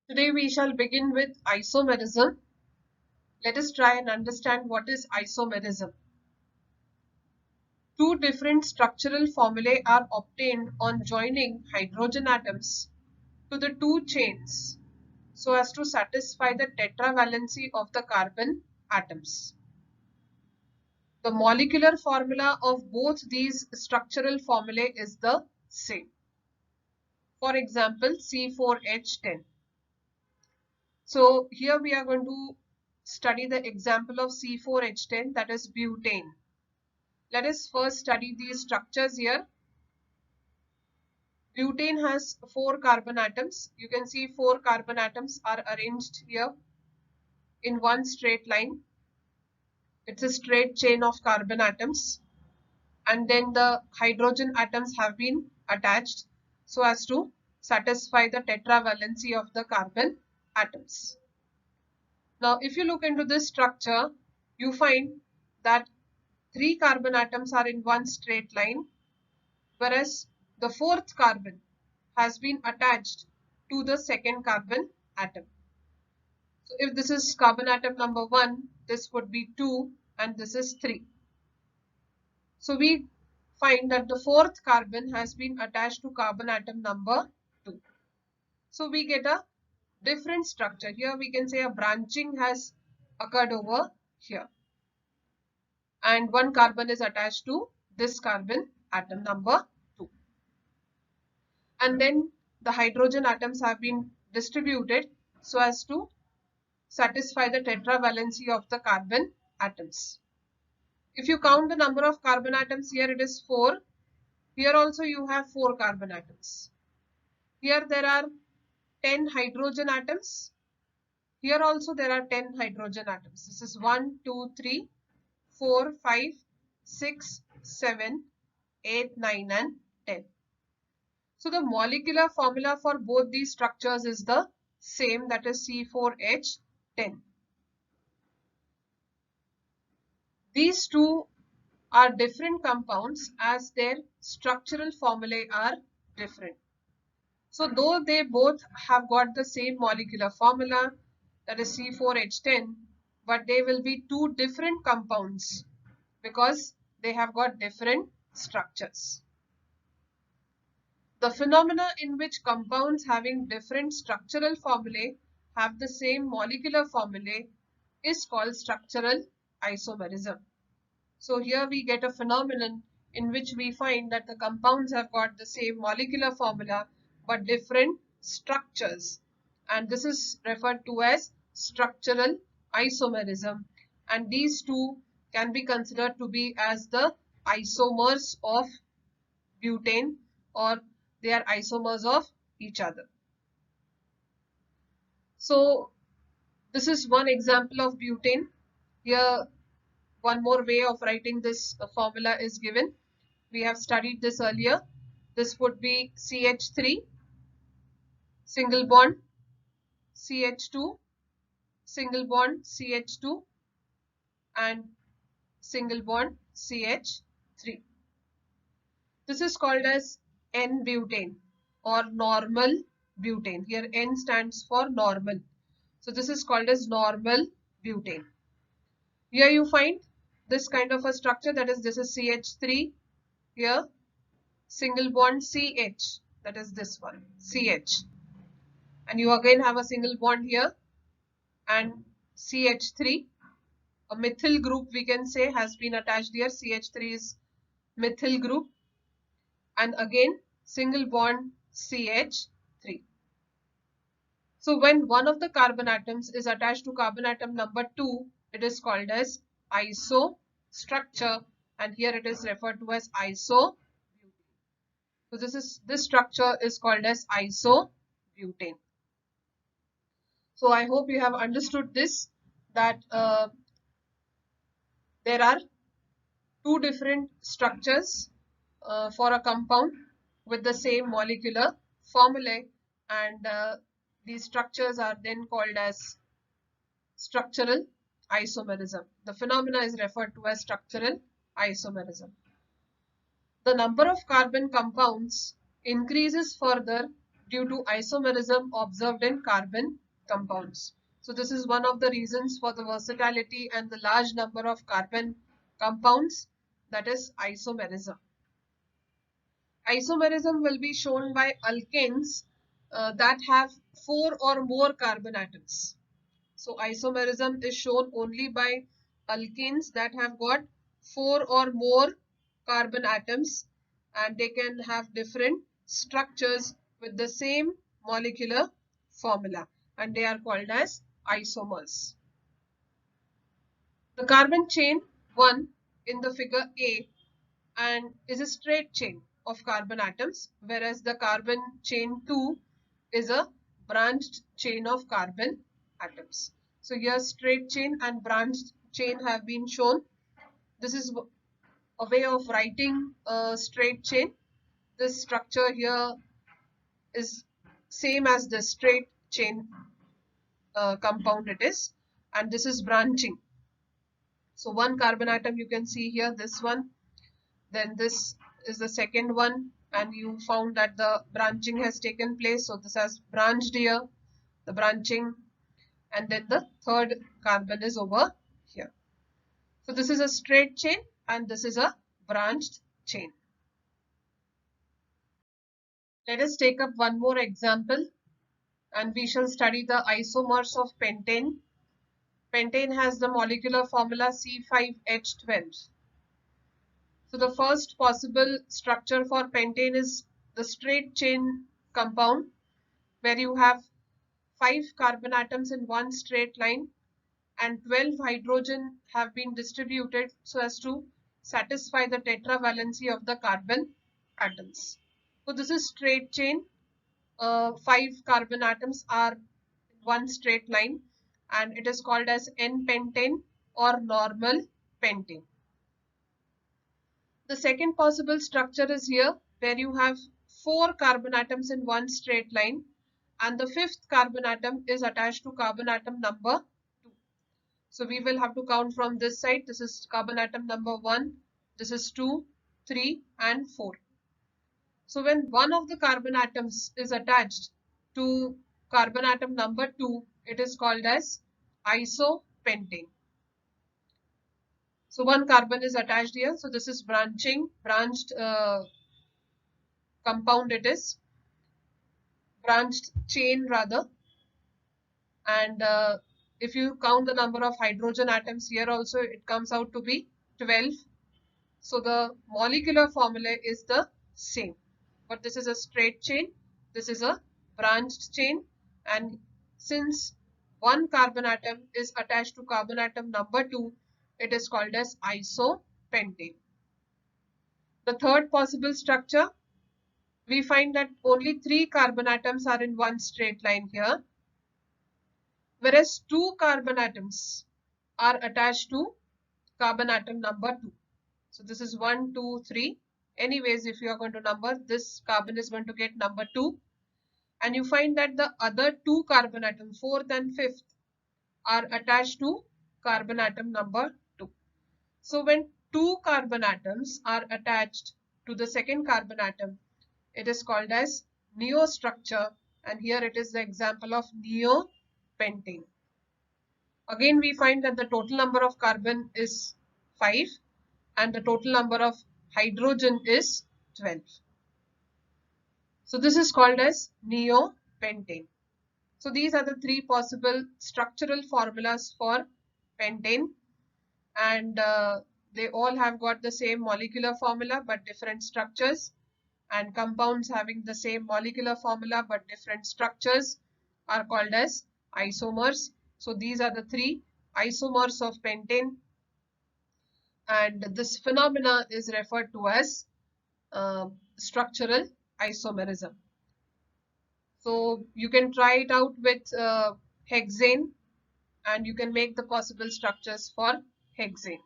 Today we shall begin with isomerism. Let us try and understand what is isomerism. Two different structural formulae are obtained on joining hydrogen atoms to the two chains so as to satisfy the tetravalency of the carbon atoms. The molecular formula of both these structural formulae is the same. For example, C4H10. So here we are going to study the example of C4H10, that is butane. Let us first study these structures here. Butane has 4 carbon atoms. You can see 4 carbon atoms are arranged here in one straight line. It's a straight chain of carbon atoms. And then the hydrogen atoms have been attached so as to satisfy the tetravalency of the carbon atoms. Now, if you look into this structure, you find that 3 carbon atoms are in one straight line, whereas the 4th carbon has been attached to the 2nd carbon atom. So, if this is carbon atom number 1, this would be 2 and this is 3. So, we find that the 4th carbon has been attached to carbon atom number 2. So, we get a different structure. Here we can say a branching has occurred over here. And one carbon is attached to this carbon atom number 2. And then the hydrogen atoms have been distributed so as to satisfy the tetravalency of the carbon atoms. If you count the number of carbon atoms, here it is 4. Here also you have 4 carbon atoms. Here there are 10 hydrogen atoms. Here also there are 10 hydrogen atoms. This is 1, 2, 3, 4, 5, 6, 7, 8, 9 and 10. So the molecular formula for both these structures is the same, that is C4H10. These two are different compounds as their structural formulae are different. So though they both have got the same molecular formula, that is C4H10, but they will be two different compounds because they have got different structures. The phenomena in which compounds having different structural formulae have the same molecular formulae is called structural isomerism. So here we get a phenomenon in which we find that the compounds have got the same molecular formula but different structures, and this is referred to as structural isomerism, and these two can be considered to be as the isomers of butane, or they are isomers of each other. So this is one example of butane. Here one more way of writing this formula is given. We have studied this earlier. This would be CH3, single bond CH2, single bond CH2 and single bond CH3. This is called as N-butane or normal butane. Here N stands for normal. So this is called as normal butane. Here you find this kind of a structure, that is this is CH3, here single bond CH, that is this one CH, and you again have a single bond here and CH3, a methyl group we can say has been attached here. CH3 is methyl group, and again single bond CH3. So when one of the carbon atoms is attached to carbon atom number 2, it is called as iso structure, and here it is referred to as isobutane. So this structure is called as isobutane. So I hope you have understood this, that there are two different structures for a compound with the same molecular formulae, and these structures are then called as structural isomerism. The phenomena is referred to as structural isomerism. The number of carbon compounds increases further due to isomerism observed in carbon compounds. So this is one of the reasons for the versatility and the large number of carbon compounds, that is isomerism. Isomerism will be shown by alkanes that have 4 or more carbon atoms. So isomerism is shown only by alkenes that have got 4 or more carbon atoms, and they can have different structures with the same molecular formula, and they are called as isomers. The carbon chain 1 in the figure A and is a straight chain of carbon atoms, whereas the carbon chain 2 is a branched chain of carbon atoms. So here straight chain and branched chain have been shown. This is a way of writing a straight chain. This structure here is same as the straight chain compound it is, and this is branching. So one carbon atom you can see here, this one, then this is the second one, and you found that the branching has taken place. So this has branched here, the branching, and then the third carbon is over here. So this is a straight chain and this is a branched chain. Let us take up one more example and we shall study the isomers of pentane. Pentane has the molecular formula C5H12. So the first possible structure for pentane is the straight chain compound, where you have 5 carbon atoms in one straight line and 12 hydrogen have been distributed so as to satisfy the tetravalency of the carbon atoms. So this is straight chain. 5 carbon atoms are in one straight line, and it is called as N-pentane or normal pentane. The second possible structure is here, where you have 4 carbon atoms in one straight line and the 5th carbon atom is attached to carbon atom number 2. So we will have to count from this side. This is carbon atom number 1, this is 2, 3 and 4. So when one of the carbon atoms is attached to carbon atom number 2, it is called as isopentane. So one carbon is attached here. So this is branched compound, it is branched chain rather. And if you count the number of hydrogen atoms here also, it comes out to be 12. So the molecular formula is the same. But this is a straight chain, this is a branched chain, and since one carbon atom is attached to carbon atom number 2, it is called as isopentane. The third possible structure, we find that only 3 carbon atoms are in one straight line here, whereas 2 carbon atoms are attached to carbon atom number 2. So this is 1, 2, 3. Anyways, if you are going to number, this carbon is going to get number 2. And you find that the other 2 carbon atoms, 4th and 5th, are attached to carbon atom number 2. So when 2 carbon atoms are attached to the second carbon atom, it is called as neo structure, and here it is the example of neopentane. Again, we find that the total number of carbon is 5 and the total number of hydrogen is 12. So this is called as neopentane. So these are the 3 possible structural formulas for pentane, and they all have got the same molecular formula but different structures, and compounds having the same molecular formula but different structures are called as isomers. So these are the 3 isomers of pentane, and this phenomena is referred to as structural isomerism. So you can try it out with hexane, and you can make the possible structures for hexane.